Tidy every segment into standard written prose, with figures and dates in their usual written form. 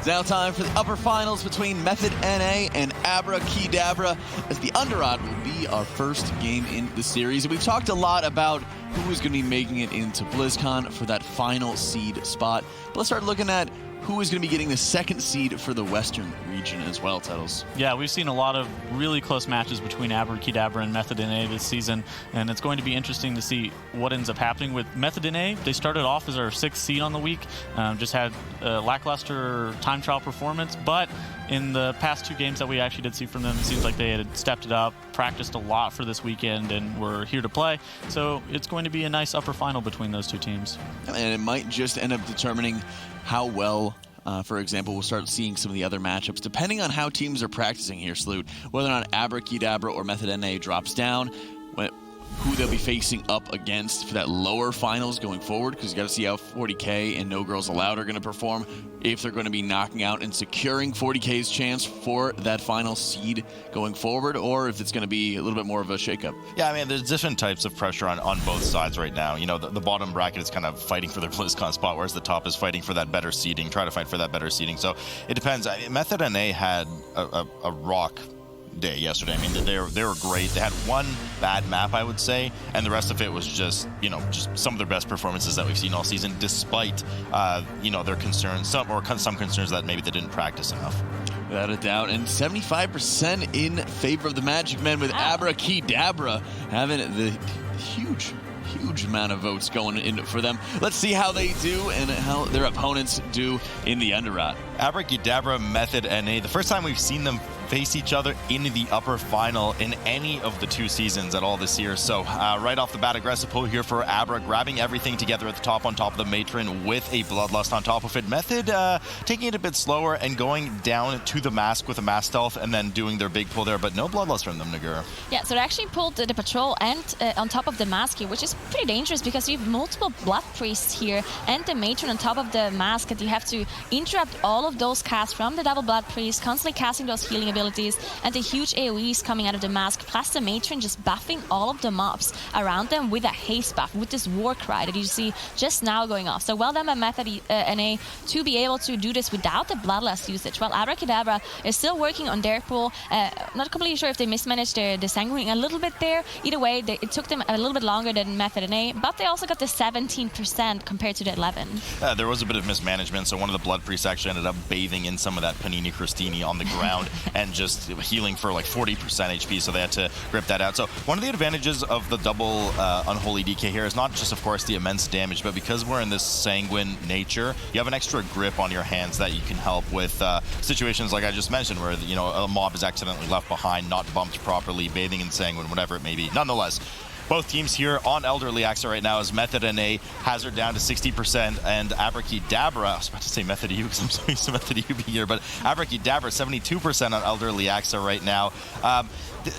now time for the upper finals between Method NA and Abrakeydabra, as the Underodd will be our first game in the series. And we've talked a lot about who is going to be making it into BlizzCon for that final seed spot. But let's start looking at who is going to be getting the second seed for the Western region as well, Tuttles. Yeah, we've seen a lot of really close matches between Abrakeydabra and Method NA this season, and it's going to be interesting to see what ends up happening with Method NA. They started off as our 6th seed on the week, just had a lackluster time trial performance, but in the past 2 games that we actually did see from them, it seems like they had stepped it up, practiced a lot for this weekend, and were here to play. So it's going to be a nice upper final between those 2 teams. And it might just end up determining how well, for example, we'll start seeing some of the other matchups, depending on how teams are practicing here, Sloot, whether or not Abrakeydabra or Method NA drops down, who they'll be facing up against for that lower finals going forward, because you got to see how 40K and No Girls Allowed are going to perform, if they're going to be knocking out and securing 40K's chance for that final seed going forward, or if it's going to be a little bit more of a shakeup. Yeah, I mean, there's different types of pressure on both sides right now. You know, the bottom bracket is kind of fighting for their BlizzCon spot, whereas the top is fighting for that better seeding, try to fight for that better seeding. So it depends. I mean, Method NA had a rock day yesterday. I mean, they were great. They had one bad map, I would say, and the rest of it was just, you know, just some of their best performances that we've seen all season, despite, you know, their concerns, some concerns that maybe they didn't practice enough. Without a doubt, and 75% in favor of the Magic Men, with Abrakeydabra having the huge amount of votes going in for them. Let's see how they do and how their opponents do in the Underodd. Abrakeydabra, Method NA, the first time we've seen them face each other in the upper final in any of the 2 seasons at all this year. So right off the bat, aggressive pull here for Abra, grabbing everything together at the top on top of the Matron with a Bloodlust on top of it. Method taking it a bit slower and going down to the Mask with a Mask Stealth and then doing their big pull there, but no Bloodlust from them, Nagur. Yeah, so they actually pulled the Patrol and on top of the Mask here, which is pretty dangerous because you have multiple Blood Priests here and the Matron on top of the Mask, and you have to interrupt all of those casts from the double Blood Priest, constantly casting those healing abilities, and the huge AoEs coming out of the Mask, plus the Matron just buffing all of the mobs around them with a haste buff, with this war cry that you see just now going off. So well done by Method NA to be able to do this without the Bloodlust usage, while Abrakeydabra is still working on their pull. Not completely sure if they mismanaged the Sanguine a little bit there. Either way, it took them a little bit longer than Method NA, but they also got the 17% compared to the 11. There was a bit of mismanagement, so one of the Blood Priests actually ended up bathing in some of that Panini Cristini on the ground and just healing for like 40% HP, so they had to grip that out. So one of the advantages of the double Unholy DK here is not just, of course, the immense damage, but because we're in this sanguine nature, you have an extra grip on your hands that you can help with situations like I just mentioned, where, you know, a mob is accidentally left behind, not bumped properly, bathing in sanguine, whatever it may be. Nonetheless, both teams here on Elderly Axa right now, as Method NA has her down to 60%, and Abrakeydabra, I was about to say Method EU because I'm so used to Method EU being here, but Abrakeydabra 72% on Elderly Axa right now.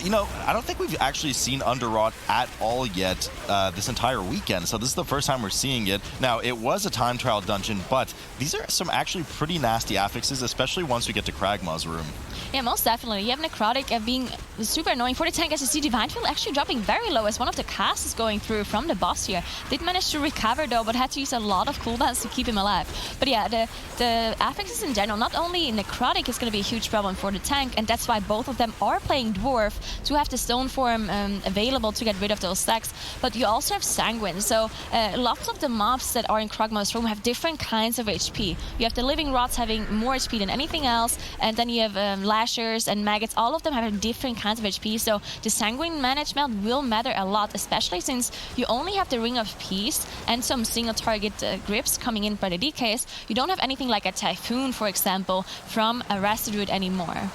You know, I don't think we've actually seen Underodd at all yet this entire weekend, so this is the first time we're seeing it. Now, it was a time trial dungeon, but these are some actually pretty nasty affixes, especially once we get to Kragma's room. Yeah, most definitely. You have Necrotic being super annoying. For the tank, as you see, Divine Field actually dropping very low as one of the casts is going through from the boss here. Did manage to recover though, but had to use a lot of cooldowns to keep him alive. But yeah, the affixes in general, not only Necrotic is going to be a huge problem for the tank, and that's why both of them are playing Dwarf to have the Stone Form available to get rid of those stacks, but you also have Sanguine. So lots of the mobs that are in Kragma's room have different kinds of HP. You have the Living Rods having more HP than anything else, and then you have Lashers and Maggots. All of them have different kinds of HP, so the Sanguine management will matter a lot, especially since you only have the Ring of Peace and some single target grips coming in by the DKs. You don't have anything like a Typhoon, for example, from a Rastadruid anymore.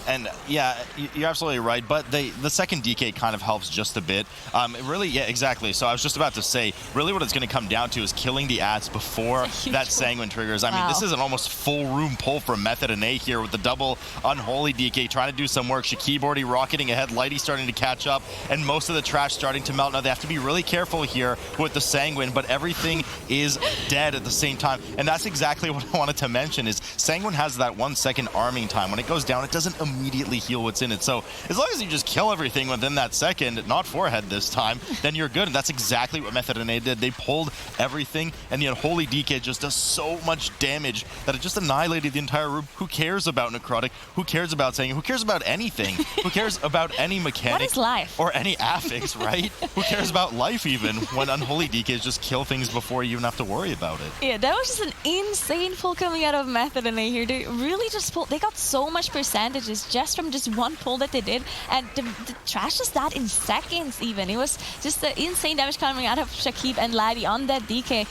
And yeah, you're absolutely right, but the second DK kind of helps just a bit. Really, yeah, exactly. So I was just about to say, really what it's going to come down to is killing the ads before that Sanguine triggers. I mean, this is an almost full room pull from Method NA here with the double Unholy DK trying to do some work. Shakibordy rocketing ahead, Lighty starting to catch up, and most of the trash starting to melt. Now they have to be really careful here with the Sanguine, but everything is dead at the same time. And that's exactly what I wanted to mention is Sanguine has that 1 second arming time. When it goes down, it doesn't immediately heal what's in it. So as long as you just kill everything within that second, not forehead this time, then you're good. And that's exactly what Method NA did. They pulled everything, and the Unholy DK just does so much damage that it just annihilated the entire room. Who cares about Necrotic? Who cares about saying? Who cares about anything? Who cares about any mechanic? What is life? Or any affix, right? Who cares about life even when Unholy DKs just kill things before you even have to worry about it? Yeah, that was just an insane pull coming out of Method NA here. They really just pulled. They got so much percentages just from just one pull that they did, and the trash just died in seconds even. It was just the insane damage coming out of Shakib and Ladi on that DK.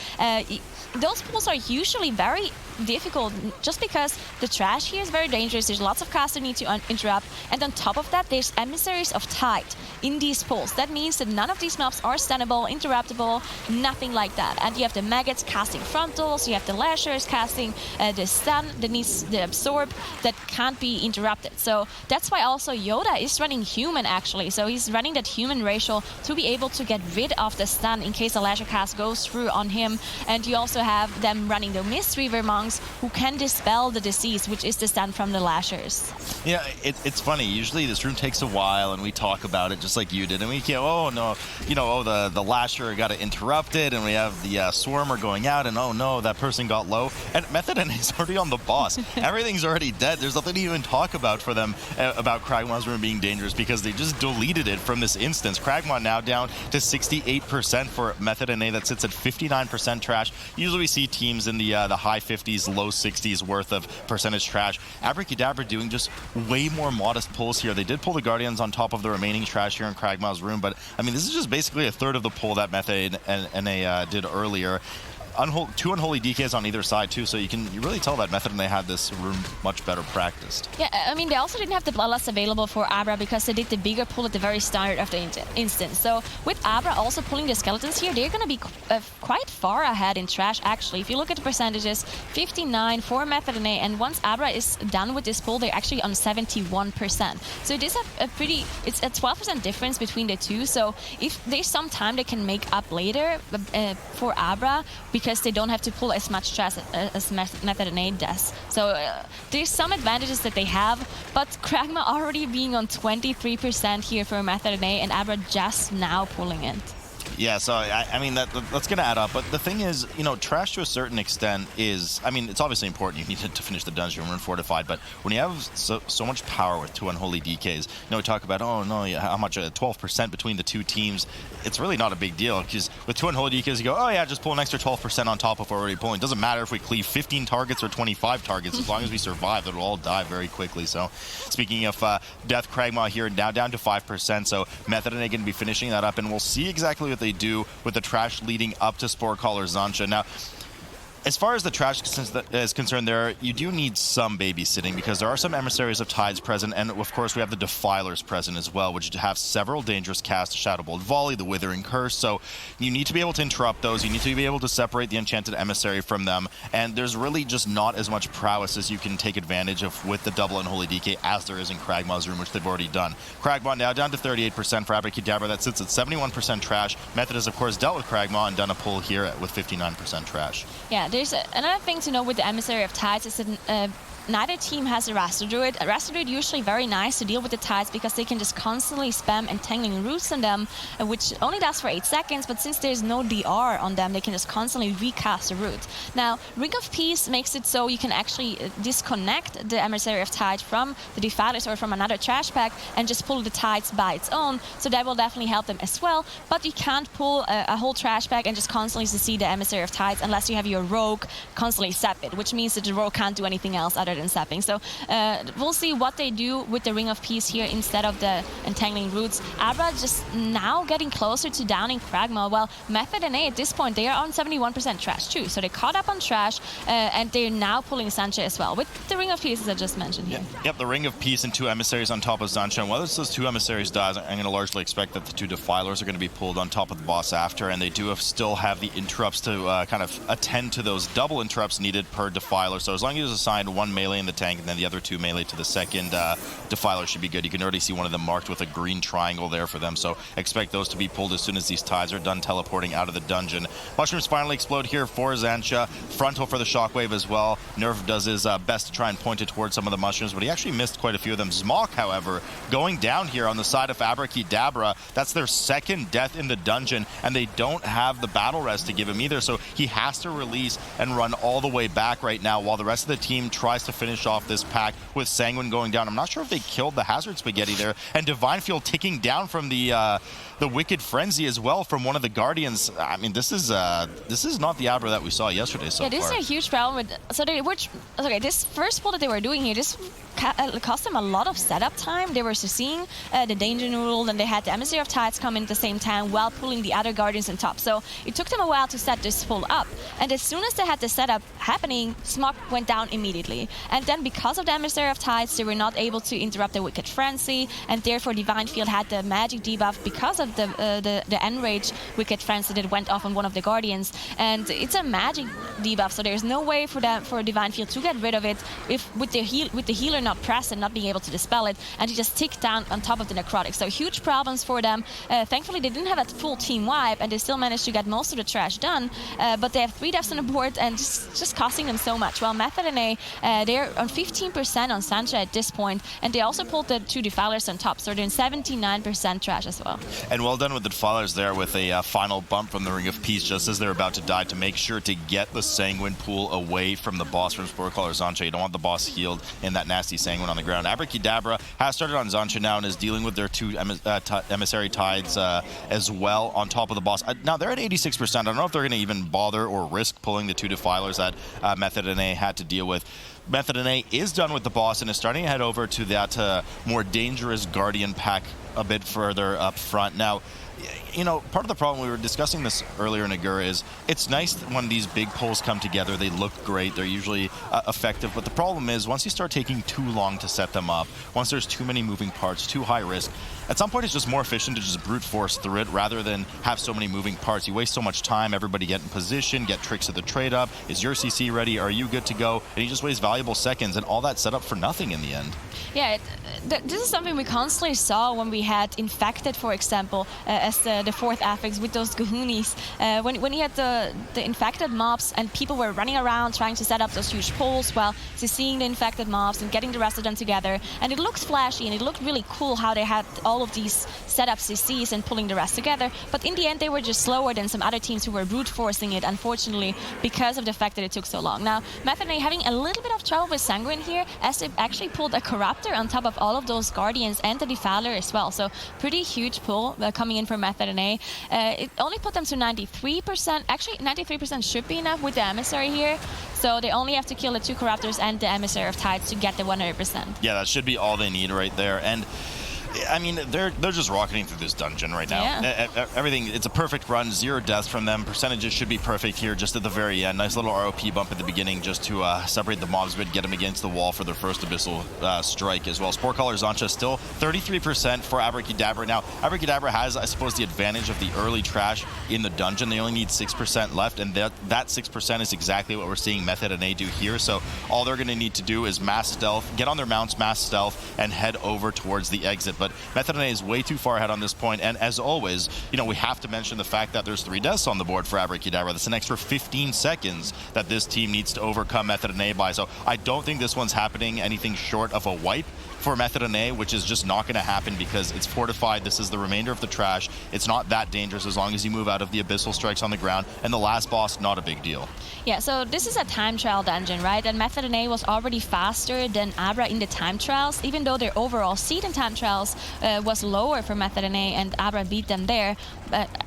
Those pulls are usually very difficult just because the trash here is very dangerous. There's lots of casts that need to interrupt, and on top of that there's emissaries of tide in these pulls. That means that none of these mobs are stunnable, interruptible, nothing like that. And you have the maggots casting frontals, you have the lashers casting the stun that needs the absorb that can't be interrupted. So that's why also Yoda is running human actually. So he's running that human ratio to be able to get rid of the stun in case a lasher cast goes through on him. And you also have them running the Mist Reaver monks who can dispel the disease, which is the stun from the lashers. Yeah, it's funny. Usually this room takes a while and we talk about it just like you did, and we go, oh no, the lasher got interrupted, and we have the swarmer going out, and oh no, that person got low, and Method NA is already on the boss. Everything's already dead. There's nothing to even talk about for them about Kragma's room being dangerous because they just deleted it from this instance. Kragma now down to 68% for Method NA. That sits at 59% trash. Usually we see teams in the high 50s, low 60s worth of percentage trash. Abrakeydabra doing just way more modest pulls here. They did pull the Guardians on top of the remaining trash here in Kragma's room, but I mean, this is just basically a third of the pull that Method NA did earlier. Two Unholy DKs on either side too, so you really tell that Method NA had this room much better practiced. Yeah, I mean, they also didn't have the Bloodlust available for Abra because they did the bigger pull at the very start of the instance. So with Abra also pulling the skeletons here, they're going to be quite far ahead in trash actually. If you look at the percentages, 59 for Method NA, and once Abra is done with this pull, they're actually on 71%. So it is it's a 12% difference between the two. So if there's some time they can make up later for Abra, because they don't have to pull as much trash as Method NA does. So there's some advantages that they have, but Kragma already being on 23% here for Method NA, and Abra just now pulling it. Yeah, so I mean that's going to add up, but the thing is, trash to a certain extent is, I mean, it's obviously important. You need to finish the dungeon run fortified, but when you have so much power with two Unholy DKs, we talk about, oh no, how much 12% between the two teams. It's really not a big deal because with two Unholy DKs, you go, oh yeah, just pull an extra 12% on top of what we're already pulling. It doesn't matter if we cleave 15 targets or 25 targets, as long as we survive, it'll all die very quickly. So speaking of Death, Kragma here now down to 5%, so Method NA going to be finishing that up, and we'll see exactly what they do with the trash leading up to Sporecaller Zansha. Now, as far as the trash is concerned, you do need some babysitting because there are some emissaries of tides present, and of course we have the defilers present as well, which have several dangerous casts: Shadow Bolt Volley, the Withering Curse. So you need to be able to interrupt those. You need to be able to separate the enchanted emissary from them, and there's really just not as much prowess as you can take advantage of with the double Unholy DK as there is in Kragma's room, which they've already done. Kragma now down to 38% for Abrakeydabra. That sits at 71% trash. Method has of course dealt with Kragma and done a pull here with 59% trash. Yeah, there's another thing to know with the Emissary of Tides is that neither team has a Raster Druid. A Raster Druid usually very nice to deal with the tides because they can just constantly spam Entangling Roots on them, which only does for 8 seconds, but since there's no DR on them, they can just constantly recast a root. Now, Ring of Peace makes it so you can actually disconnect the Emissary of Tide from the Defilers or from another trash pack and just pull the tides by its own, so that will definitely help them as well, but you can't pull a whole trash pack and just constantly see the Emissary of Tides unless you have your Rogue constantly sap it, which means that the Rogue can't do anything else other than sapping. So we'll see what they do with the Ring of Peace here instead of the Entangling Roots. Abra just now getting closer to downing Kragma, while Method NA at this point, they are on 71% trash too. So they caught up on trash, and they're now pulling Zansha as well, with the Ring of Peace as I just mentioned here. Yep, the Ring of Peace and two emissaries on top of Zansha. And whether those two emissaries dies, I'm going to largely expect that the two Defilers are going to be pulled on top of the boss after, and they do still have the interrupts to kind of attend to those double interrupts needed per Defiler. So as long as you assign one melee melee in the tank, and then the other 2 melee to the second Defiler should be good. You can already see one of them marked with a green triangle there for them, so expect those to be pulled as soon as these tides are done teleporting out of the dungeon. Mushrooms finally explode here for Xancha. Frontal for the shockwave as well. Nerf does his best to try and point it towards some of the mushrooms, but he actually missed quite a few of them. Zmok, however, going down here on the side of Abrakeydabra. That's their second death in the dungeon, and they don't have the battle rest to give him either, so he has to release and run all the way back right now while the rest of the team tries to finish off this pack with Sanguine going down. I'm not sure if they killed the Hazard Spaghetti there, and Divine Field ticking down from the Wicked Frenzy as well from one of the Guardians. I mean, this is not the Abra that we saw yesterday so far. Yeah, this is a huge problem with... So they were... Okay, this first pull that they were doing here, this cost them a lot of setup time. They were seeing the Danger Noodle, and they had the Emissary of Tides come in at the same time while pulling the other Guardians on top. So it took them a while to set this pull up. And as soon as they had the setup happening, Smok went down immediately. And then because of the Emissary of Tides, they were not able to interrupt the Wicked Frenzy, and therefore Divine Field had the magic debuff because of the Enrage Wicked Frenzy that went off on one of the Guardians. And it's a magic debuff, so there's no way for Divine Field to get rid of it with the healer not present, not being able to dispel it, and it just ticked down on top of the Necrotic. So huge problems for them. Thankfully, they didn't have a full team wipe, and they still managed to get most of the trash done, but they have 3 deaths on the board, and just costing them so much. While Method NA, they're on 15% on Sancha at this point, and they also pulled the 2 Defilers on top, so they're in 79% trash as well. And well done with the Defilers there with a final bump from the Ring of Peace just as they're about to die to make sure to get the Sanguine pool away from the boss from Sporecaller Xancha. You don't want the boss healed in that nasty Sanguine on the ground. Abrakeydabra has started on Xancha now and is dealing with their 2 Emissary Tides as well on top of the boss. Now they're at 86%. I don't know if they're going to even bother or risk pulling the 2 Defilers that Method NA had to deal with. Method NA is done with the boss and is starting to head over to that more dangerous Guardian pack a bit further up front. Now, you know, part of the problem, we were discussing this earlier, Nagur, is it's nice when these big pulls come together. They look great. They're usually effective. But the problem is once you start taking too long to set them up, once there's too many moving parts, too high risk, at some point it's just more efficient to just brute force through it rather than have so many moving parts. You waste so much time. Everybody get in position, get tricks of the trade up. Is your CC ready? Are you good to go? And you just waste valuable seconds and all that set up for nothing in the end. Yeah, this is something we constantly saw when we had Infected, for example, as the 4th affix with those Goonies. When you had the Infected mobs and people were running around trying to set up those huge pulls while seeing the Infected mobs and getting the rest of them together. And it looked flashy and it looked really cool how they had all of these set up CCs and pulling the rest together. But in the end, they were just slower than some other teams who were brute forcing it, unfortunately, because of the fact that it took so long. Now, Method NA having a little bit of trouble with Sanguine here, as they actually pulled a Corruptor on top of all of those Guardians and the Defiler as well. So pretty huge pull coming in from Method NA. It only put them to 93%. Actually, 93% should be enough with the Emissary here. So they only have to kill the 2 Corruptors and the Emissary of Tides to get the 100%. Yeah, that should be all they need right there. And I mean, they're just rocketing through this dungeon right now. Yeah. Everything, it's a perfect run, 0 deaths from them. Percentages should be perfect here just at the very end. Nice little ROP bump at the beginning just to separate the mobs, but get them against the wall for their first Abyssal strike as well. Sporecaller Xancha still 33% for Abrakeydabra. Now, Abrakeydabra has, I suppose, the advantage of the early trash in the dungeon. They only need 6% left, and that 6% is exactly what we're seeing Method NA do here. So all they're going to need to do is mass stealth, get on their mounts, mass stealth, and head over towards the exit. But Method NA is way too far ahead on this point, and as always, you know, we have to mention the fact that there's 3 deaths on the board for Abrakeydabra. That's an extra 15 seconds that this team needs to overcome Method NA by. So I don't think this one's happening anything short of a wipe for Method NA, which is just not going to happen because it's fortified. This is the remainder of the trash. It's not that dangerous as long as you move out of the Abyssal strikes on the ground, and the last boss, not a big deal. Yeah, so this is a time trial dungeon, right? And Method NA was already faster than Abra in the time trials, even though their overall seed in time trials was lower for Method NA, and Abra beat them there.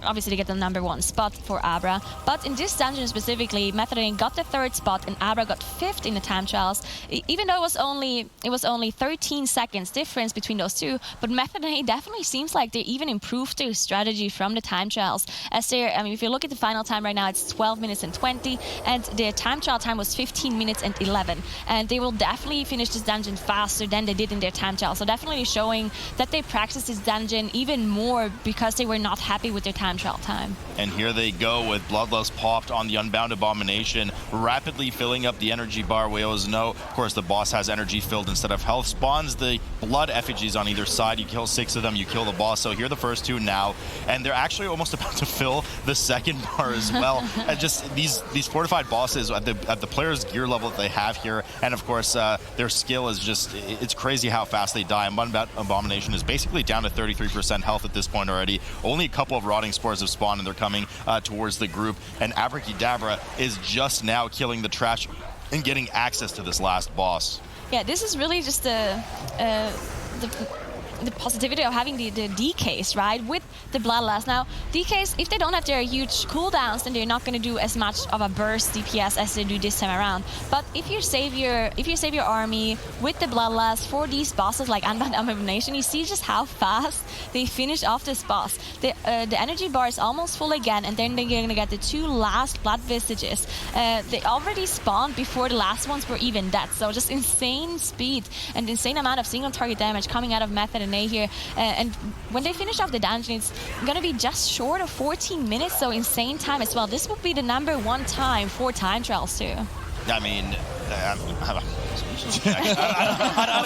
Obviously, they get the #1 spot for Abra. But in this dungeon specifically, Method NA got the 3rd spot, and Abra got 5th in the time trials. Even though it was only 13 seconds difference between those two, but Method NA definitely seems like they even improved their strategy from the time trials. As they're, I mean, if you look at the final time right now, it's 12 minutes and 20, and their time trial time was 15 minutes and 11. And they will definitely finish this dungeon faster than they did in their time trial. So definitely showing that they practiced this dungeon even more because they were not happy with their time trial time. And here they go with Bloodlust popped on the Unbound Abomination, rapidly filling up the energy bar. We always know, of course, the boss has energy filled instead of health. Spawns the blood effigies on either side. You kill 6 of them, you kill the boss. So here are the first 2 now. And they're actually almost about to fill the second bar as well. And just these fortified bosses at the player's gear level that they have here. And of course, their skill is just, it's crazy how fast they die. Unbound Abomination is basically down to 33% health at this point already. Only a couple of Rotting Spores have spawned and they're coming towards the group. And Abrakeydabra is just now killing the trash and getting access to this last boss. Yeah, this is really just the positivity of having the DKs, right, with the Bloodlust. Now, DKs, if they don't have their huge cooldowns, then they're not going to do as much of a burst DPS as they do this time around. But if you save your army with the Bloodlust for these bosses like Unbound Abomination, you see just how fast they finish off this boss. The energy bar is almost full again, and then they're going to get the 2 last Blood Visages. They already spawned before the last ones were even dead, so just insane speed and insane amount of single target damage coming out of Method and A here. And when they finish off the dungeon, it's going to be just short of 14 minutes, so insane time as well. This would be the #1 time for time trials too. I mean,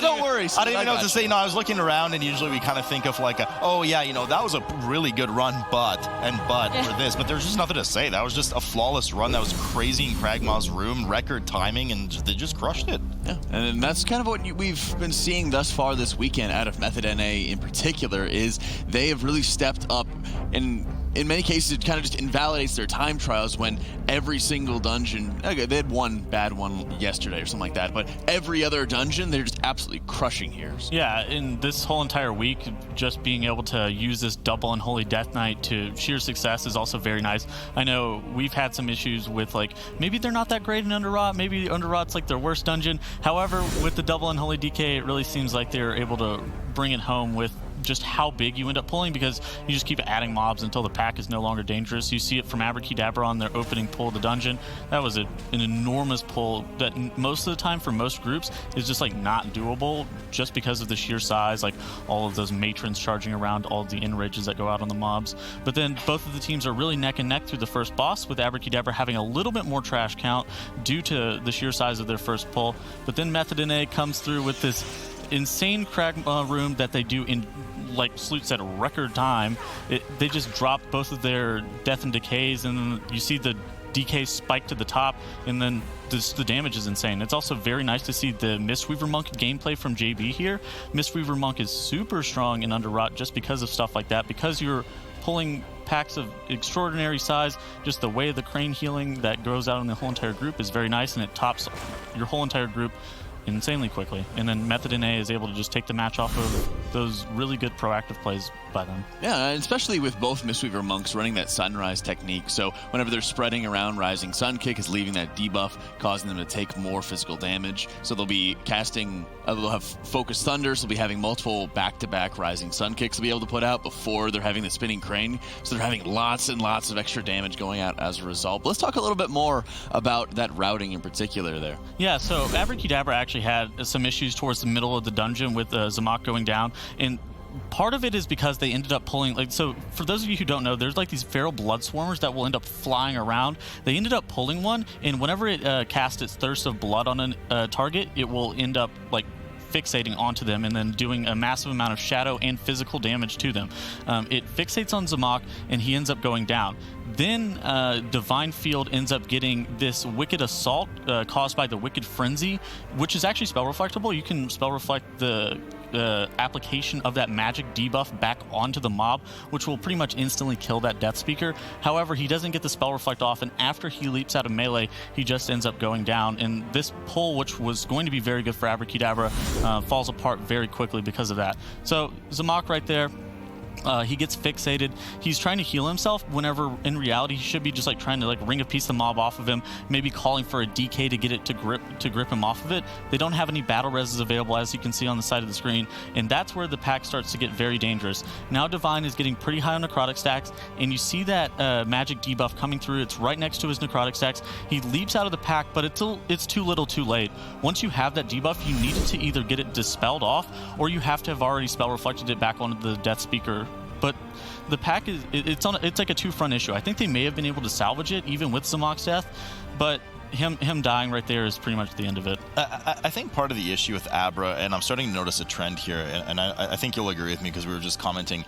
Don't worry. I don't even know what to say. No, I was looking around, and usually we kind of think of like, oh yeah, that was a really good run, but for this. But there's just nothing to say. That was just a flawless run. That was crazy in Kragmaw's room, record timing, and they just crushed it. Yeah, and that's kind of what we've been seeing thus far this weekend out of Method NA in particular, is they have really stepped up, and in many cases it kind of just invalidates their time trials when every single dungeon, okay, they had one bad one yesterday or something like that, but every other dungeon they're just absolutely crushing here. Yeah, in this whole entire week, just being able to use this double Unholy Death Knight to sheer success is also very nice. I know we've had some issues with, like, maybe they're not that great in Underrot, maybe Underrot's like their worst dungeon. However, with the double Unholy DK, it really seems like they're able to bring it home with just how big you end up pulling, because you just keep adding mobs until the pack is no longer dangerous. You see it from Abrakeydabra on their opening pull of the dungeon. That was an enormous pull that most of the time for most groups is just like not doable, just because of the sheer size, like all of those matrons charging around, all of the enrages that go out on the mobs. But then both of the teams are really neck and neck through the first boss, with Abrakeydabra having a little bit more trash count due to the sheer size of their first pull. But then Method NA comes through with this insane crag room that they do in, like Sloot said, record time. They just drop both of their death and decays, and you see the DK spike to the top, and then the damage is insane. It's also very nice to see the Mistweaver Monk gameplay from JB here. Mistweaver Monk is super strong in Underrot just because of stuff like that, because you're pulling packs of extraordinary size. Just the way the crane healing that goes out in the whole entire group is very nice, and it tops your whole entire group insanely quickly. And then Method NA is able to just take the match off of those really good proactive plays by them. Yeah, especially with both Mistweaver Monks running that Sunrise technique. So whenever they're spreading around, Rising Sun Kick is leaving that debuff, causing them to take more physical damage. So they'll be casting, they'll have Focus Thunder, so they'll be having multiple back-to-back Rising Sun Kicks to be able to put out before they're having the Spinning Crane. So they're having lots and lots of extra damage going out as a result. But let's talk a little bit more about that routing in particular there. Yeah, so Abrakeydabra actually had some issues towards the middle of the dungeon with Zamak going down, and part of it is because they ended up pulling, like, so for those of you who don't know, there's like these feral blood swarmers that will end up flying around. They ended up pulling one, and whenever it casts its Thirst of Blood on a target, it will end up like fixating onto them and then doing a massive amount of shadow and physical damage to them. It fixates on Zamak, and he ends up going down. Then Divine Field ends up getting this Wicked Assault caused by the Wicked Frenzy, which is actually spell reflectable. You can spell reflect the application of that magic debuff back onto the mob, which will pretty much instantly kill that Death Speaker. However, he doesn't get the spell reflect off, and after he leaps out of melee, he just ends up going down. And this pull, which was going to be very good for Abrakeydabra, falls apart very quickly because of that. So Zamak right there, He gets fixated. He's trying to heal himself whenever in reality he should be just like trying to like ring a piece of mob off of him, maybe calling for a DK to get it to grip him off of it. They don't have any battle reses available, as you can see on the side of the screen, and that's where the pack starts to get very dangerous. Now Divine is getting pretty high on necrotic stacks, and you see that magic debuff coming through. It's right next to his necrotic stacks. He leaps out of the pack, but it's too little too late. Once you have that debuff, you need to either get it dispelled off, or you have to have already spell reflected it back onto the Death Speaker. But the pack it's like a two-front issue. I think they may have been able to salvage it even with Zamok's death, but him dying right there is pretty much the end of it. I think part of the issue with Abra, and I'm starting to notice a trend here, and I think you'll agree with me because we were just commenting,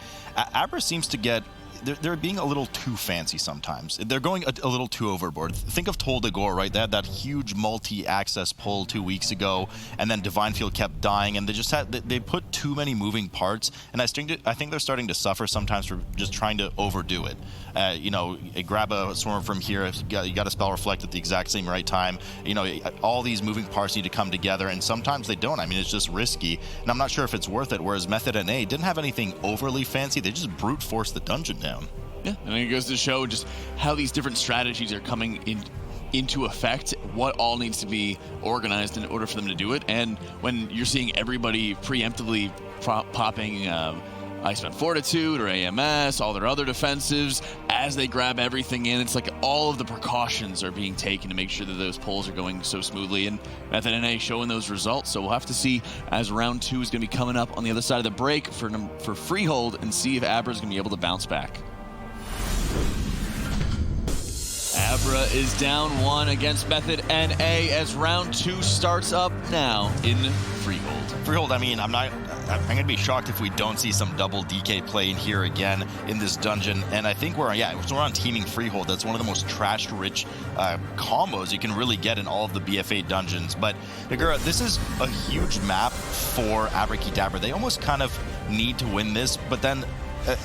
Abra seems to get they're being a little too fancy sometimes. They're going a little too overboard. Think of Tol Dagor, right? They had that huge multi-access pull 2 weeks ago, and then Divine Field kept dying, and they put too many moving parts, and I think they're starting to suffer sometimes for just trying to overdo it. Grab a swarm from here, you got a spell reflect at the exact same right time. All these moving parts need to come together, and sometimes they don't. I mean, it's just risky, and I'm not sure if it's worth it, whereas Method NA didn't have anything overly fancy. They just brute forced the dungeon down. Yeah, and it goes to show just how these different strategies are coming into effect, what all needs to be organized in order for them to do it. And when you're seeing everybody preemptively popping Iceman Fortitude or AMS, all their other defensives, as they grab everything in, it's like all of the precautions are being taken to make sure that those pulls are going so smoothly, and Method NA showing those results. So we'll have to see as round 2 is going to be coming up on the other side of the break for Freehold, and see if Abra is going to be able to bounce back. Abra is down 1 against Method NA as round 2 starts up now in Freehold. Freehold, I mean, I'm going to be shocked if we don't see some double DK play in here again in this dungeon. And I think we're on teaming Freehold. That's one of the most trash-rich combos you can really get in all of the BFA dungeons. But, Nagura, this is a huge map for Abrakeydabra. They almost kind of need to win this, but then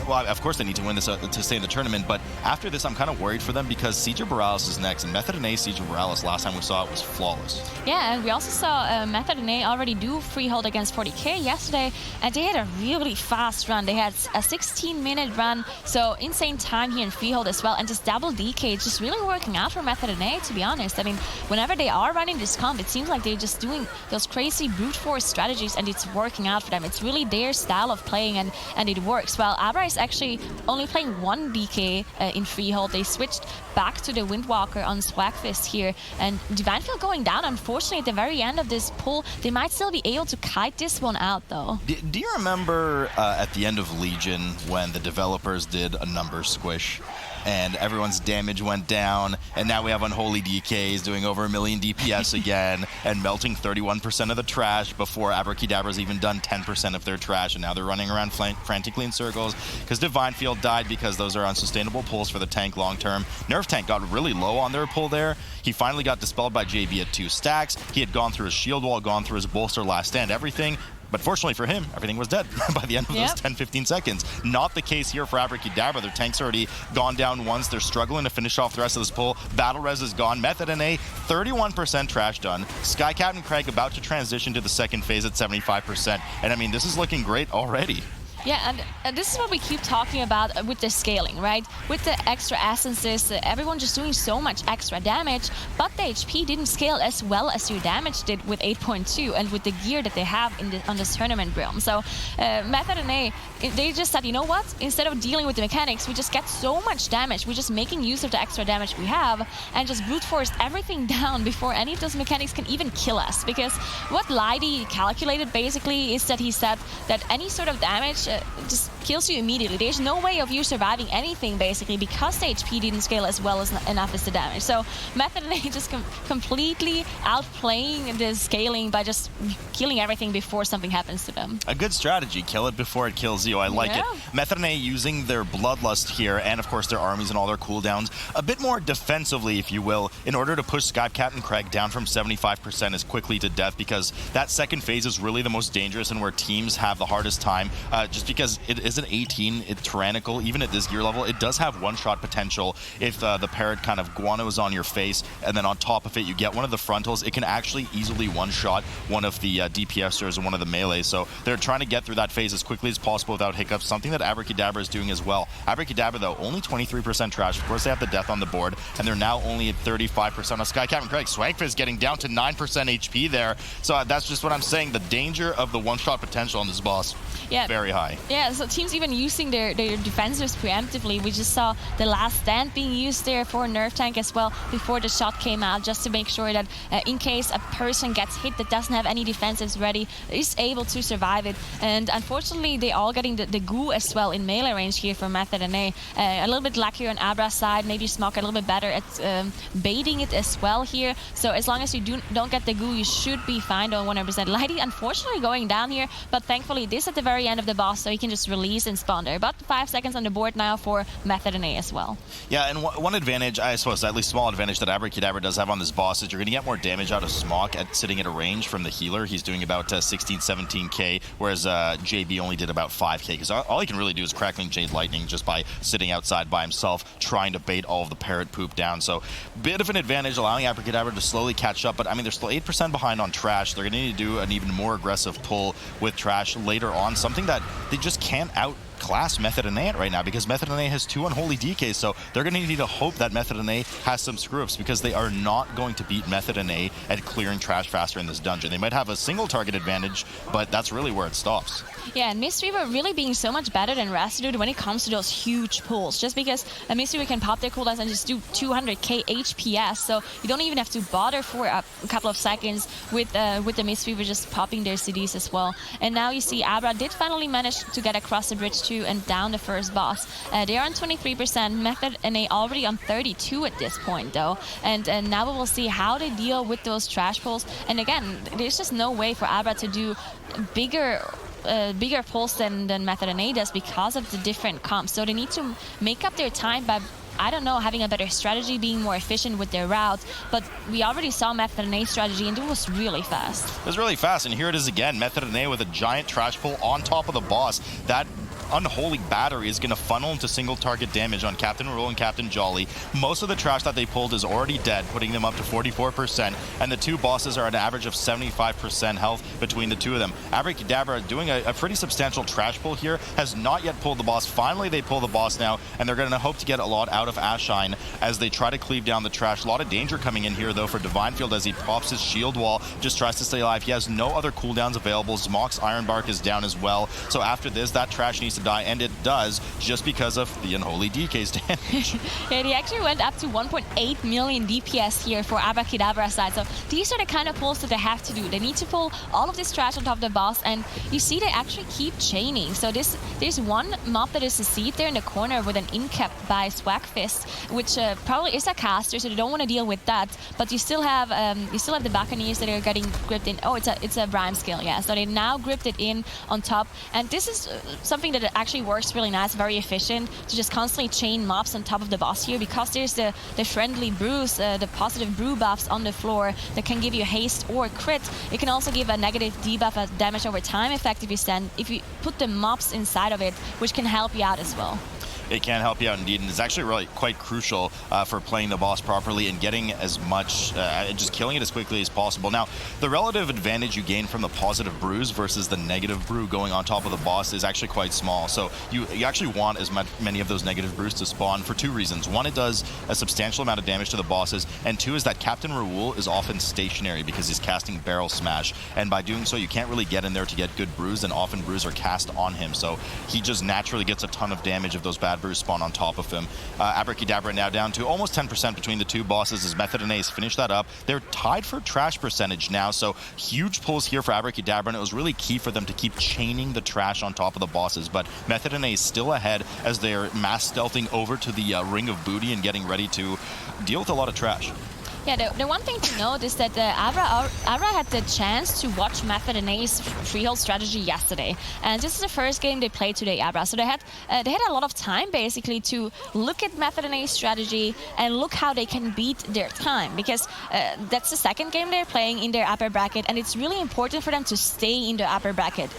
well, of course they need to win this to stay in the tournament, but after this I'm kind of worried for them because Siege of Borealis is next, and Method NA Siege of Borealis, last time we saw it, was flawless. Yeah, and we also saw Method NA already do Freehold against 40k yesterday, and they had a really fast run. They had a 16-minute run, so insane time here in Freehold as well, and this double DK is just really working out for Method NA, to be honest. I mean, whenever they are running this comp, it seems like they're just doing those crazy brute force strategies, and it's working out for them. It's really their style of playing, and it works. Well, Abra is actually only playing 1 DK in Freehold. They switched back to the Windwalker on Swagfist here, and Divine Field going down, unfortunately, at the very end of this pull. They might still be able to kite this one out, though. Do you remember at the end of Legion when the developers did a number squish and everyone's damage went down, and now we have Unholy DKs doing over 1 million DPS again and melting 31% of the trash before Abrakeedabra's even done 10% of their trash, and now they're running around frantically in circles because Divine Field died because those are unsustainable pulls for the tank long term. Nerf Tank got really low on their pull there. He finally got dispelled by JB at 2 stacks. He had gone through his shield wall, gone through his bolster last stand, everything. But fortunately for him, everything was dead by the end of those 10-15 seconds. Not the case here for Abrakeydabra. Their tank's already gone down once. They're struggling to finish off the rest of this pull. Battle Res is gone. Method NA, 31% trash done. Sky Captain Craig about to transition to the second phase at 75%. And I mean, this is looking great already. Yeah, and this is what we keep talking about with the scaling, right? With the extra essences, everyone just doing so much extra damage, but the HP didn't scale as well as your damage did with 8.2 and with the gear that they have on this tournament realm. So Method NA, they just said, you know what? Instead of dealing with the mechanics, we just get so much damage. We're just making use of the extra damage we have and just brute forced everything down before any of those mechanics can even kill us. Because what Leidy calculated basically is that he said that any sort of damage just kills you immediately. There's no way of you surviving anything basically because the HP didn't scale as well as enough as the damage. So Method NA just completely outplaying the scaling by just killing everything before something happens to them. A good strategy. Kill it before it kills you. I like it. Method NA using their Bloodlust here and of course their armies and all their cooldowns a bit more defensively, if you will, in order to push Sky Captain Craig down from 75% as quickly to death, because that second phase is really the most dangerous and where teams have the hardest time just because it is an 18, Tyrannical, even at this gear level, it does have one-shot potential. If the parrot kind of guanos on your face, and then on top of it, you get one of the frontals, it can actually easily one-shot one of the DPSers and one of the melees. So they're trying to get through that phase as quickly as possible without hiccups, something that Abrakeydabra is doing as well. Abrakeydabra, though, only 23% trash. Of course, they have the death on the board, and they're now only at 35% on Sky Captain Craig. Swagfist getting down to 9% HP there. So that's just what I'm saying. The danger of the one-shot potential on this boss, very high. Yeah, so teams even using their defensives preemptively. We just saw the last stand being used there for Nerf Tank as well before the shot came out, just to make sure that in case a person gets hit that doesn't have any defensives ready, is able to survive it. And unfortunately, they all getting the goo as well in melee range here for Method NA. A little bit luckier on Abra's side, maybe Smok a little bit better at baiting it as well here. So as long as you don't get the goo, you should be fine on 100%. Lighty unfortunately going down here, but thankfully this at the very end of the boss, so he can just release and spawn there. About 5 seconds on the board now for Method NA as well. Yeah, and one advantage, I suppose, at least small advantage that Abrakeydabra does have on this boss is you're going to get more damage out of Smok at sitting at a range from the healer. He's doing about 16, 17k, whereas JB only did about 5k, because all he can really do is Crackling Jade Lightning just by sitting outside by himself, trying to bait all of the parrot poop down. So bit of an advantage, allowing Abrakeydabra to slowly catch up, but I mean, they're still 8% behind on trash. They're going to need to do an even more aggressive pull with trash later on, something that they just can't outclass Method NA right now, because Method NA has 2 unholy DKs, so they're going to need to hope that Method NA has some screw-ups, because they are not going to beat Method NA at clearing trash faster in this dungeon. They might have a single target advantage, but that's really where it stops. Yeah, and Mistweaver really being so much better than Residue when it comes to those huge pulls, just because a Mistweaver can pop their cooldowns and just do 200k HPS, so you don't even have to bother for a couple of seconds with the Mistweaver just popping their CDs as well. And now you see Abra did finally manage to get across the bridge too and down the first boss. They are on 23%, Method NA already on 32 at this point though, and now we will see how they deal with those trash pulls. And again, there's just no way for Abra to do bigger pulls than Method NA does because of the different comps. So they need to make up their time by, I don't know, having a better strategy, being more efficient with their routes. But we already saw Method NA strategy, and it was really fast. It was really fast, and here it is again. Method NA with a giant trash pull on top of the boss. That unholy battery is going to funnel into single target damage on Captain Rule and Captain Jolly. Most of the trash that they pulled is already dead, putting them up to 44%, and the two bosses are at an average of 75% health between the two of them. Abrakeydabra doing a pretty substantial trash pull here, has not yet pulled the boss. Finally, they pull the boss now, and they're going to hope to get a lot out of Ashine as they try to cleave down the trash. A lot of danger coming in here, though, for Divinefield as he pops his shield wall, just tries to stay alive. He has no other cooldowns available. Smok's Iron Bark is down as well. So after this, that trash needs to die, and it does, just because of the unholy DK's damage. Yeah, he actually went up to 1.8 million DPS here for Abrakeydabra side. So these are the kind of pulls that they have to do. They need to pull all of this trash on top of the boss, and you see they actually keep chaining. So there's one mob that is a seed there in the corner with an incap by Swagfist, which probably is a caster, so they don't want to deal with that. But you still have the Buccaneers that are getting gripped in. Oh, it's a Brime skill, yeah. So they now gripped it in on top, and this is something that actually works really nice, very efficient, to just constantly chain mobs on top of the boss here, because there's the friendly brews, the positive brew buffs on the floor that can give you haste or crit. It can also give a negative debuff, a damage over time effect if you put the mobs inside of it, which can help you out as well. It can help you out indeed, and it's actually really quite crucial for playing the boss properly and getting as much, just killing it as quickly as possible. Now, the relative advantage you gain from the positive brews versus the negative brew going on top of the boss is actually quite small. So you actually want as many of those negative brews to spawn for two reasons. One, it does a substantial amount of damage to the bosses, and two is that Captain Raoul is often stationary because he's casting Barrel Smash, and by doing so, you can't really get in there to get good brews, and often brews are cast on him. So he just naturally gets a ton of damage if those bad brews spawn on top of him. Abrakeydabra now down to almost 10% between the two bosses as Method and Ace finish that up. They're tied for trash percentage now, so huge pulls here for Abrakeydabra, and it was really key for them to keep chaining the trash on top of the bosses. But Method and Ace still ahead as they're mass stealthing over to the Ring of Booty and getting ready to deal with a lot of trash. Yeah, the one thing to note is that Abra had the chance to watch Method and A's freehold strategy yesterday, and this is the first game they played today, Abra. So they had a lot of time basically to look at Method and A's strategy and look how they can beat their time, because that's the second game they're playing in their upper bracket, and it's really important for them to stay in the upper bracket.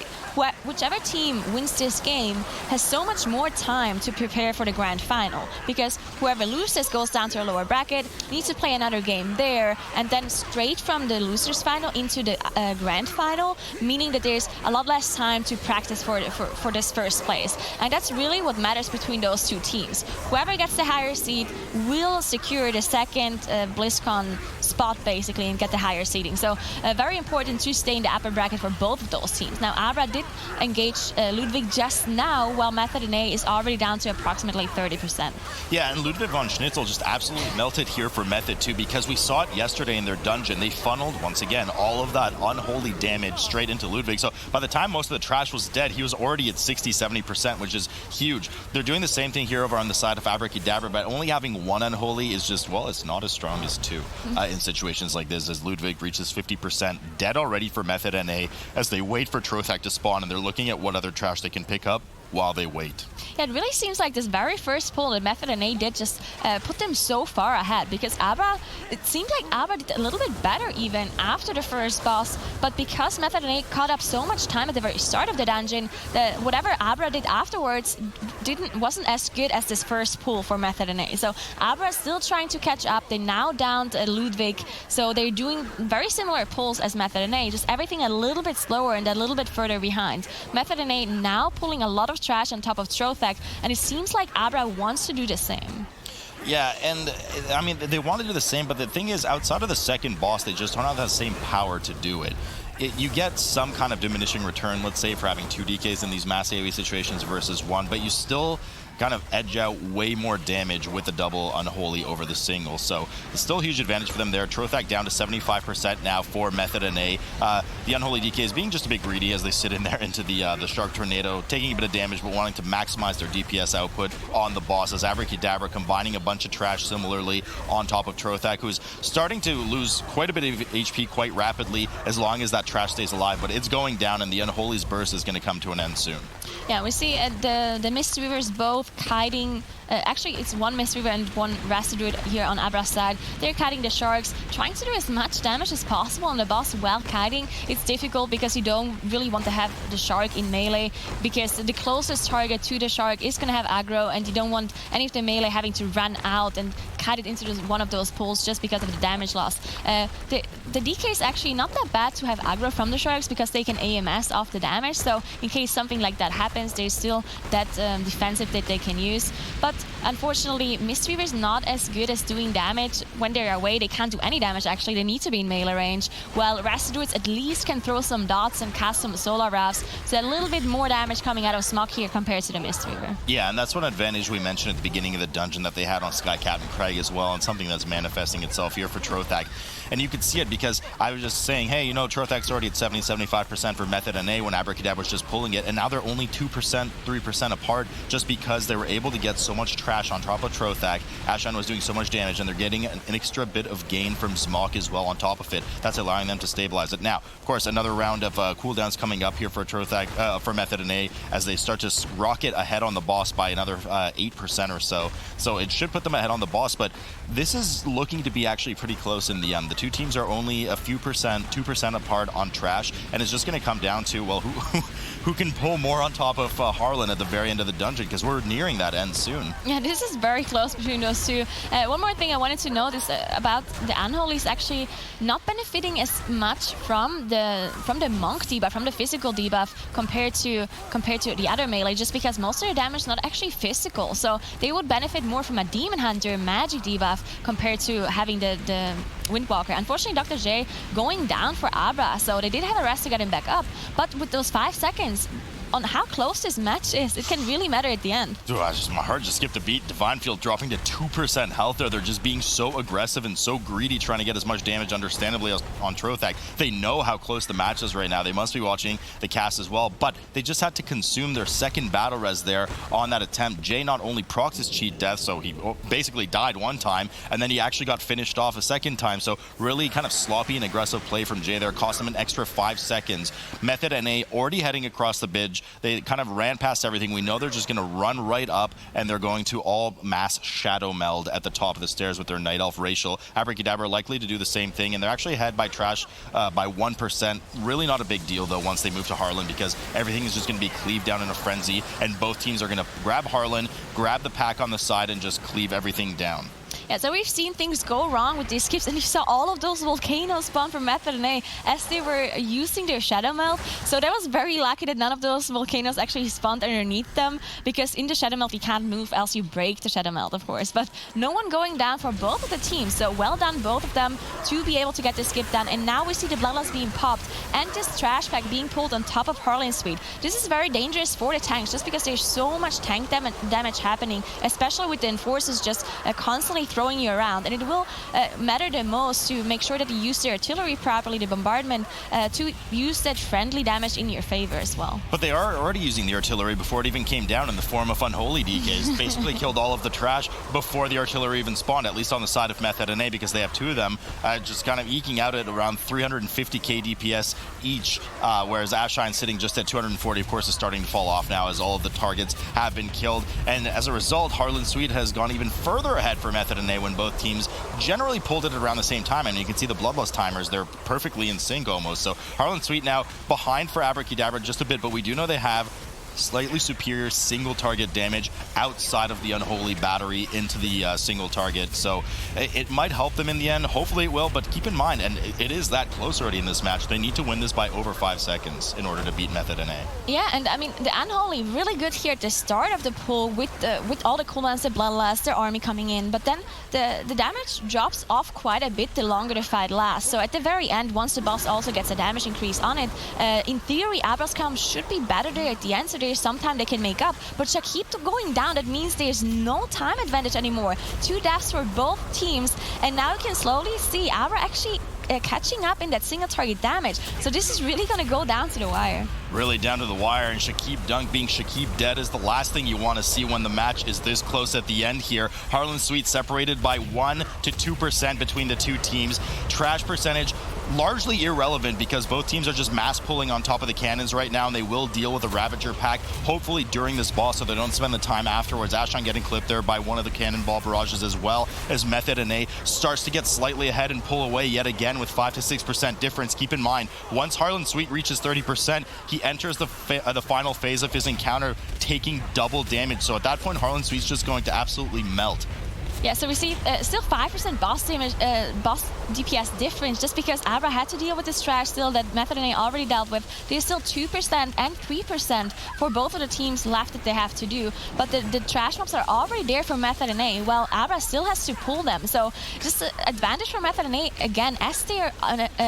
Whichever team wins this game has so much more time to prepare for the grand final, because whoever loses goes down to a lower bracket, needs to play another game there, and then straight from the losers final into the grand final, meaning that there's a lot less time to practice for this first place. And that's really what matters between those two teams. Whoever gets the higher seed will secure the second BlizzCon spot basically and get the higher seeding. So very important to stay in the upper bracket for both of those teams. Now Abra did engage Ludwig just now, while Method and A is already down to approximately 30%. Yeah, and Ludwig von Schnitzel just absolutely melted here for Method too, because we saw it yesterday in their dungeon. They funneled, once again, all of that unholy damage straight into Ludwig. So by the time most of the trash was dead, he was already at 60-70%, which is huge. They're doing the same thing here over on the side of Abrakeydabra, but only having one unholy is just, well, it's not as strong as two in situations like this, as Ludwig reaches 50%, dead already for Method and A, as they wait for Trothak to spawn, and they're looking at what other trash they can pick up while they wait. Yeah, it really seems like this very first pull that Method and A did just put them so far ahead, because Abra, it seemed like Abra did a little bit better even after the first boss, but because Method and A caught up so much time at the very start of the dungeon, that whatever Abra did afterwards wasn't as good as this first pull for Method and A. So Abra is still trying to catch up. They now downed Ludwig, so they're doing very similar pulls as Method and A, just everything a little bit slower and a little bit further behind. Method and A now pulling a lot of trash on top of Trothak, and it seems like Abra wants to do the same. Yeah, and I mean, they want to do the same, but the thing is, outside of the second boss, they just don't have that same power to do it. You get some kind of diminishing return, let's say, for having 2 DKs in these mass AoE situations versus 1, but you still kind of edge out way more damage with the double unholy over the single. So it's still a huge advantage for them there. Trothak down to 75% now for Method and A. The unholy DKs being just a bit greedy as they sit in there into the Shark Tornado, taking a bit of damage but wanting to maximize their DPS output on the boss, as Abrakeydabra combining a bunch of trash similarly on top of Trothak, who's starting to lose quite a bit of HP quite rapidly as long as that trash stays alive, but it's going down and the unholy's burst is going to come to an end soon. Yeah, we see the Mistweavers both kiting. Actually, it's one Mistweaver and one Rastadruid here on Abra's side. They're kiting the Sharks, trying to do as much damage as possible on the boss while kiting. It's difficult because you don't really want to have the Shark in melee, because the closest target to the Shark is going to have aggro, and you don't want any of the melee having to run out and kite it into one of those pools just because of the damage loss. The DK is actually not that bad to have aggro from the Sharks, because they can AMS off the damage, so in case something like that happens, there's still that defensive that they can use. But unfortunately, Mistweaver is not as good as doing damage. When they're away, they can't do any damage actually, they need to be in melee range, while Rastadruids at least can throw some dots and cast some solar rafts, so a little bit more damage coming out of Smog here compared to the Mistweaver. Yeah, and that's one advantage we mentioned at the beginning of the dungeon that they had on Sky Captain Craig as well, and something that's manifesting itself here for Trothak. And you could see it because I was just saying, hey, you know, Trothak's already at 70-75% for Method and A when Abrakeydabra was just pulling it, and now they're only 2%, 3% apart just because they were able to get so much trash on top of Trothak. Ashan was doing so much damage, and they're getting an extra bit of gain from Smok as well on top of it. That's allowing them to stabilize it. Now, of course, another round of cooldowns coming up here for Trothak, for Method and A, as they start to rocket ahead on the boss by another 8% or so. So it should put them ahead on the boss, but this is looking to be actually pretty close in the end. The two teams are only a few percent, 2% apart on trash, and it's just going to come down to, well, who can pull more on top of Harlan at the very end of the dungeon, because we're nearing that end soon. Yeah, this is very close between those two. One more thing I wanted to note is about the Unholy's actually not benefiting as much from the Monk debuff, from the physical debuff compared to the other melee, just because most of their damage is not actually physical. So they would benefit more from a Demon Hunter magic debuff compared to having the Windwalker. Unfortunately, Dr. J going down for Abra, so they did have a rest to get him back up, but with those 5 seconds, on how close this match is. It can really matter at the end. Dude, my heart just skipped a beat. Divinefield dropping to 2% health there. They're just being so aggressive and so greedy, trying to get as much damage, understandably, on Trothak. They know how close the match is right now. They must be watching the cast as well, but they just had to consume their second battle res there on that attempt. Jay not only procs his cheat death, so he basically died one time, and then he actually got finished off a second time. So really kind of sloppy and aggressive play from Jay there. Cost him an extra 5 seconds. Method NA already heading across the bridge. They kind of ran past everything. We know they're just going to run right up, and they're going to all mass shadow meld at the top of the stairs with their Night Elf Racial. Abrakeydabra likely to do the same thing, and they're actually ahead by Trash by 1%. Really not a big deal, though, once they move to Harlan, because everything is just going to be cleaved down in a frenzy, and both teams are going to grab Harlan, grab the pack on the side, and just cleave everything down. Yeah, so we've seen things go wrong with these skips, and you saw all of those volcanoes spawn from Method NA as they were using their Shadow Melt. So that was very lucky that none of those volcanoes actually spawned underneath them, because in the Shadow Melt you can't move, else you break the Shadow Melt, of course. But no one going down for both of the teams, so well done both of them to be able to get this skip done. And now we see the Bloodlust being popped and this Trash Pack being pulled on top of Harlan Suite. This is very dangerous for the tanks, just because there's so much tank damage happening, especially with the Enforcers just constantly throwing you around, and it will matter the most to make sure that you use the artillery properly, the bombardment, to use that friendly damage in your favor as well. But they are already using the artillery before it even came down in the form of Unholy DKs. Basically killed all of the trash before the artillery even spawned, at least on the side of Method NA, because they have two of them, just kind of eking out at around 350k DPS each, whereas Ashine sitting just at 240, of course, is starting to fall off now as all of the targets have been killed. And as a result, Harlan Suite has gone even further ahead for Method NA when both teams generally pulled it around the same time. I mean, you can see the Bloodlust timers, they're perfectly in sync almost. So Harlan Suite now behind for Abrakeydabra just a bit, but we do know they have slightly superior single target damage outside of the Unholy Battery into the single target. So it might help them in the end. Hopefully it will, but keep in mind, and it is that close already in this match, they need to win this by over 5 seconds in order to beat Method NA. Yeah, and I mean, the Unholy really good here at the start of the pool with all the cooldowns, the Bloodlust, their army coming in, but then the damage drops off quite a bit the longer the fight lasts. So at the very end, once the boss also gets a damage increase on it, in theory, Abrascom should be better there at the end, so there's some time they can make up. But Shakib going down, that means there's no time advantage anymore. 2 deaths for both teams, and now you can slowly see Abra actually catching up in that single target damage. So this is really going to go down to the wire. Really down to the wire, and Shakib Dunk being Shakib dead is the last thing you want to see when the match is this close at the end here. Harlan Suite separated by 1 to 2% between the two teams. Trash percentage largely irrelevant because both teams are just mass pulling on top of the cannons right now, and they will deal with a Ravager pack hopefully during this boss so they don't spend the time afterwards. Ashon getting clipped there by one of the cannonball barrages, as well as Method NA starts to get slightly ahead and pull away yet again with 5 to 6% difference. Keep in mind, once Harlan Suite reaches 30%, he enters the final phase of his encounter, taking double damage. So at that point, Harlan Suite's just going to absolutely melt. Yeah, so we see still 5% boss damage, boss DPS difference, just because Abra had to deal with this trash still that Method NA already dealt with. There's still 2% and 3% for both of the teams left that they have to do. But the trash mobs are already there for Method NA, while Abra still has to pull them. So just an advantage for Method NA, again, as they are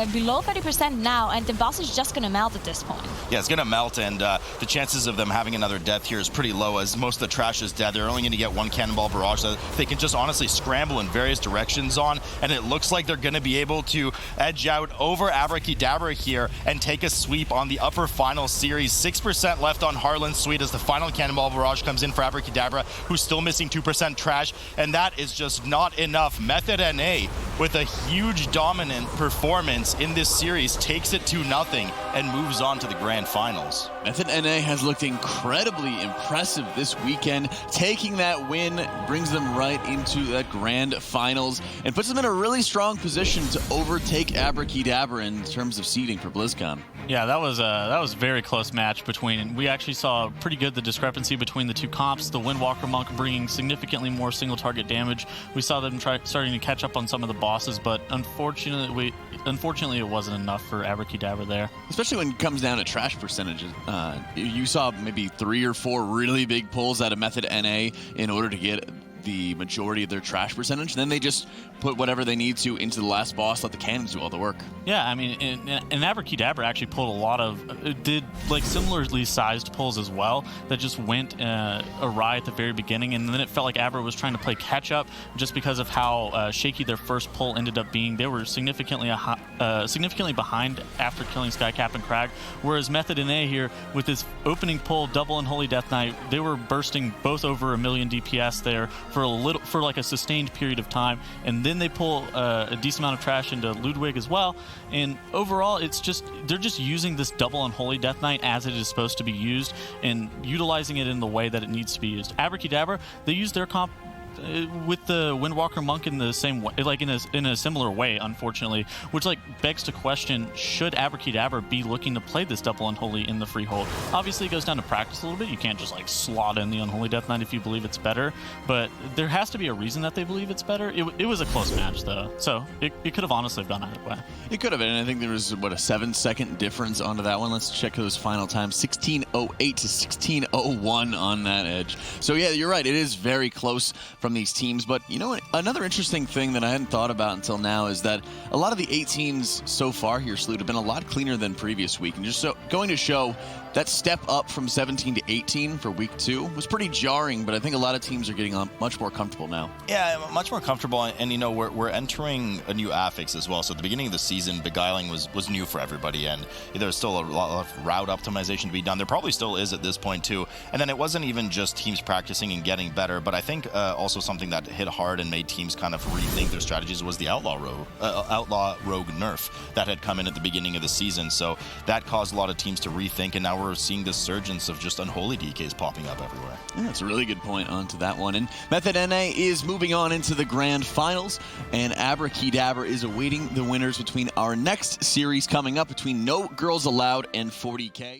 below 30% now, and the boss is just going to melt at this point. Yeah, it's going to melt, and the chances of them having another death here is pretty low, as most of the trash is dead. They're only going to get one cannonball barrage that they can just honestly scramble in various directions on, and it looks like they're going to be able to edge out over Abrakeydabra here and take a sweep on the upper final series. 6% left on Harlan Suite as the final cannonball barrage comes in for Abrakeydabra, who's still missing 2% trash, and that is just not enough. Method NA, with a huge dominant performance in this series, takes it 2-0 and moves on to the grand finals. Method NA has looked incredibly impressive this weekend. Taking that win brings them right into the grand finals and puts them in a really strong position to overtake Abrakeydabra in terms of seeding for BlizzCon. Yeah, that was a very close match between. We actually saw pretty good the discrepancy between the two comps. The Windwalker Monk bringing significantly more single target damage. We saw them starting to catch up on some of the bosses, but unfortunately it wasn't enough for Abrakeydabra there. Especially when it comes down to trash percentages. You saw maybe 3 or 4 really big pulls out of Method NA in order to get the majority of their trash percentage. Then they just put whatever they need to into the last boss, let the cannons do all the work. Yeah, I mean, and Abrakeydabra actually pulled a lot of, did like similarly sized pulls as well that just went awry at the very beginning, and then it felt like Abra was trying to play catch up just because of how shaky their first pull ended up being. They were significantly behind after killing Skycap and Crag, whereas Method NA here with his opening pull, double Unholy Death Knight, they were bursting both over 1 million DPS there for like a sustained period of time, and then they pull a decent amount of trash into Ludwig as well. And overall, it's just they're just using this double Unholy Death Knight as it is supposed to be used and utilizing it in the way that it needs to be used. Abrakeydabra, they use their comp with the Windwalker Monk in the same way, like in a similar way, unfortunately, which like begs to question, should Abrakeydabra be looking to play this double Unholy in the Freehold? Obviously, it goes down to practice a little bit. You can't just like slot in the Unholy Death Knight if you believe it's better, but there has to be a reason that they believe it's better. It was a close match though, so it could have honestly gone either way. It could have been, and I think there was, what, a 7-second difference onto that one. Let's check those final times. 16:08 to 16:01 on that edge. So yeah, you're right. It is very close from these teams, but you know what? Another interesting thing that I hadn't thought about until now is that a lot of the 8 teams so far here, Sloot, have been a lot cleaner than previous week, and just so going to show that step up from 17 to 18 for week 2 was pretty jarring, but I think a lot of teams are getting much more comfortable now. Yeah, much more comfortable, and you know, we're entering a new affix as well. So at the beginning of the season, beguiling was new for everybody, and there's still a lot of route optimization to be done. There probably still is at this point too. And then it wasn't even just teams practicing and getting better, but I think also something that hit hard and made teams kind of rethink their strategies was the Outlaw Rogue nerf that had come in at the beginning of the season. So that caused a lot of teams to rethink, and now we're seeing this surgence of just unholy DKs popping up everywhere. Yeah, that's a really good point onto that one. And Method NA is moving on into the grand finals, and Abrakeydabra is awaiting the winners between our next series coming up between No Girls Allowed and 40K.